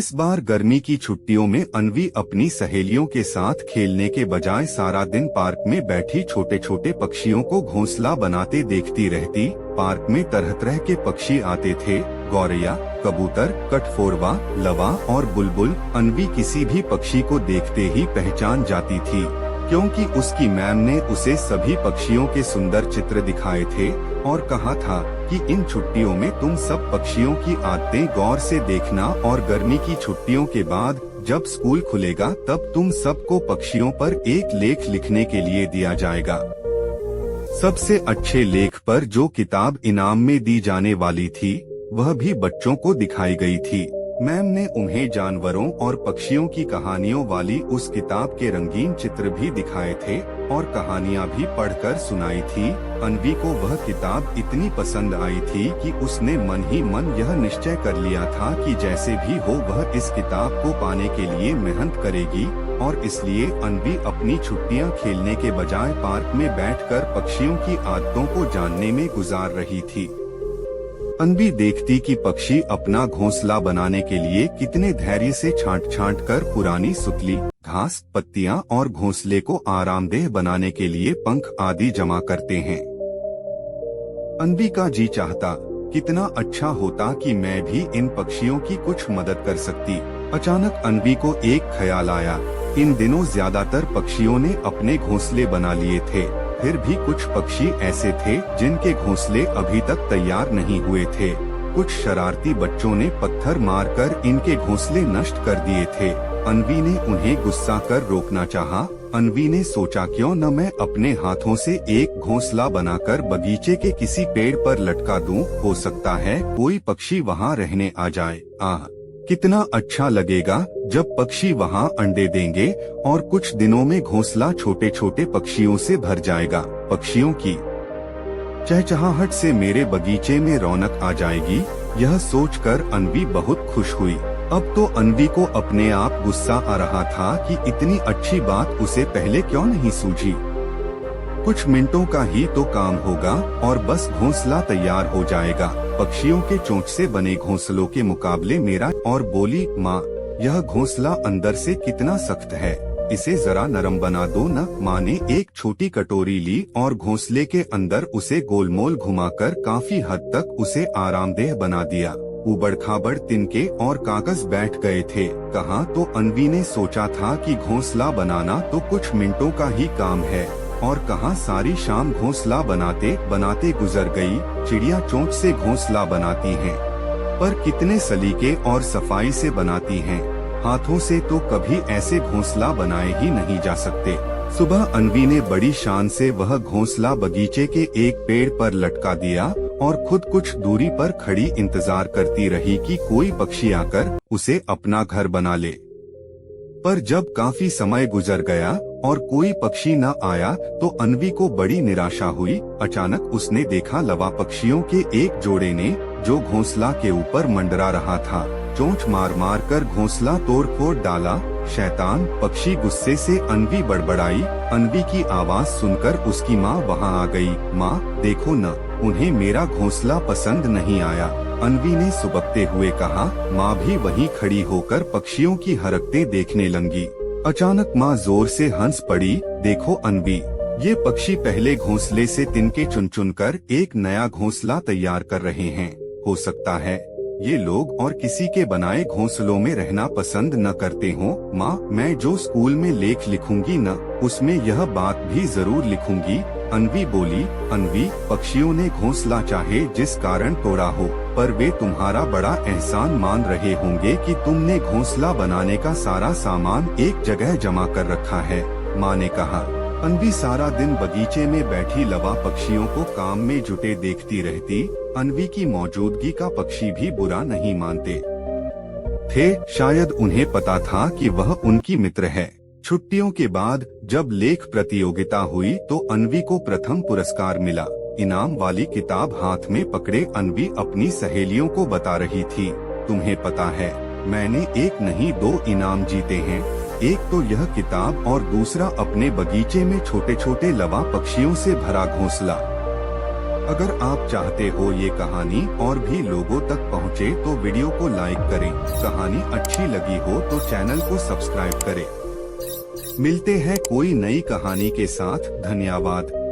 इस बार गर्मी की छुट्टियों में अन्वी अपनी सहेलियों के साथ खेलने के बजाय सारा दिन पार्क में बैठी छोटे छोटे पक्षियों को घोंसला बनाते देखती रहती। पार्क में तरह तरह के पक्षी आते थे, गौरैया, कबूतर, कठफोरवा, लवा और बुलबुल। अन्वी किसी भी पक्षी को देखते ही पहचान जाती थी, क्योंकि उसकी मैम ने उसे सभी पक्षियों के सुंदर चित्र दिखाए थे और कहा था कि इन छुट्टियों में तुम सब पक्षियों की आदतें गौर से देखना और गर्मी की छुट्टियों के बाद जब स्कूल खुलेगा तब तुम सबको पक्षियों पर एक लेख लिखने के लिए दिया जाएगा। सबसे अच्छे लेख पर जो किताब इनाम में दी जाने वाली थी वह भी बच्चों को दिखाई गई थी। मैम ने उन्हें जानवरों और पक्षियों की कहानियों वाली उस किताब के रंगीन चित्र भी दिखाए थे और कहानियाँ भी पढ़कर सुनाई थी। अन्वी को वह किताब इतनी पसंद आई थी कि उसने मन ही मन यह निश्चय कर लिया था कि जैसे भी हो वह इस किताब को पाने के लिए मेहनत करेगी और इसलिए अन्वी अपनी छुट्टियां खेलने के बजाय पार्क में बैठकर पक्षियों की आदतों को जानने में गुजार रही थी। अन्वी देखती कि पक्षी अपना घोंसला बनाने के लिए कितने धैर्य से छांट छांट कर पुरानी सुतली, घास, पत्तियां और घोंसले को आरामदेह बनाने के लिए पंख आदि जमा करते हैं। अन्वी का जी चाहता कितना अच्छा होता कि मैं भी इन पक्षियों की कुछ मदद कर सकती। अचानक अन्वी को एक ख्याल आया। इन दिनों ज्यादातर पक्षियों ने अपने घोंसले बना लिए थे, फिर भी कुछ पक्षी ऐसे थे जिनके घोंसले अभी तक तैयार नहीं हुए थे। कुछ शरारती बच्चों ने पत्थर मारकर इनके घोंसले नष्ट कर दिए थे। अन्वी ने उन्हें गुस्सा कर रोकना चाहा। अन्वी ने सोचा क्यों न मैं अपने हाथों से एक घोंसला बनाकर बगीचे के किसी पेड़ पर लटका दूं, हो सकता है कोई पक्षी वहां रहने आ जाए। आह, कितना अच्छा लगेगा जब पक्षी वहां अंडे देंगे और कुछ दिनों में घोंसला छोटे छोटे पक्षियों से भर जाएगा। पक्षियों की चहचहाहट से मेरे बगीचे में रौनक आ जाएगी। यह सोचकर अन्वी बहुत खुश हुई। अब तो अन्वी को अपने आप गुस्सा आ रहा था कि इतनी अच्छी बात उसे पहले क्यों नहीं सूझी। कुछ मिनटों का ही तो काम होगा और बस घोंसला तैयार हो जाएगा। पक्षियों के चोंच से बने घोंसलों के मुकाबले मेरा। और बोली, माँ, यह घोंसला अंदर से कितना सख्त है, इसे जरा नरम बना दो न। माँ ने एक छोटी कटोरी ली और घोंसले के अंदर उसे गोलमोल घुमाकर काफी हद तक उसे आरामदेह बना दिया। उबड़ खाबड़ तिनके और कागज बैठ गए थे। कहाँ तो अन्वी ने सोचा था कि घोंसला बनाना तो कुछ मिनटों का ही काम है और कहाँ सारी शाम घोंसला बनाते बनाते गुजर गई। चिड़िया चोंच से घोंसला बनाती हैं, पर कितने सलीके और सफाई से बनाती हैं। हाथों से तो कभी ऐसे घोंसला बनाए ही नहीं जा सकते। सुबह अन्वी ने बड़ी शान से वह घोंसला बगीचे के एक पेड़ पर लटका दिया और खुद कुछ दूरी पर खड़ी इंतजार करती रही कि कोई पक्षी आकर उसे अपना घर बना ले। पर जब काफी समय गुजर गया और कोई पक्षी न आया तो अन्वी को बड़ी निराशा हुई। अचानक उसने देखा लवा पक्षियों के एक जोड़े ने, जो घोंसला के ऊपर मंडरा रहा था, चोंच मार मार कर घोंसला तोड़ फोड़ डाला। शैतान पक्षी गुस्से से अन्वी बड़बड़ाई। अन्वी की आवाज सुनकर उसकी माँ वहाँ आ गई। माँ, देखो न, उन्हें मेरा घोंसला पसंद नहीं आया। अन्वी ने सुबकते हुए कहा। माँ भी वहीं खड़ी होकर पक्षियों की हरकतें देखने लगी। अचानक माँ जोर से हंस पड़ी। देखो अन्वी, ये पक्षी पहले घोंसले से तिनके चुन चुन कर एक नया घोंसला तैयार कर रहे हैं। हो सकता है ये लोग और किसी के बनाए घोंसलों में रहना पसंद न करते हों। माँ, मैं जो स्कूल में लेख लिखूंगी न, उसमें यह बात भी जरूर लिखूंगी। अन्वी बोली। अन्वी, पक्षियों ने घोंसला चाहे जिस कारण तोड़ा हो, पर वे तुम्हारा बड़ा एहसान मान रहे होंगे कि तुमने घोंसला बनाने का सारा सामान एक जगह जमा कर रखा है। माँ ने कहा। अन्वी सारा दिन बगीचे में बैठी लवा पक्षियों को काम में जुटे देखती रहती। अन्वी की मौजूदगी का पक्षी भी बुरा नहीं मानते थे। शायद उन्हें पता था कि वह उनकी मित्र है। छुट्टियों के बाद जब लेख प्रतियोगिता हुई तो अन्वी को प्रथम पुरस्कार मिला। इनाम वाली किताब हाथ में पकड़े अन्वी अपनी सहेलियों को बता रही थी। तुम्हें पता है, मैंने एक नहीं 2 इनाम जीते हैं। एक तो यह किताब और दूसरा अपने बगीचे में छोटे छोटे लवा पक्षियों से भरा घोंसला। अगर आप चाहते हो ये कहानी और भी लोगों तक पहुँचे तो वीडियो को लाइक करें। कहानी अच्छी लगी हो तो चैनल को सब्सक्राइब करें। मिलते हैं कोई नई कहानी के साथ। धन्यवाद।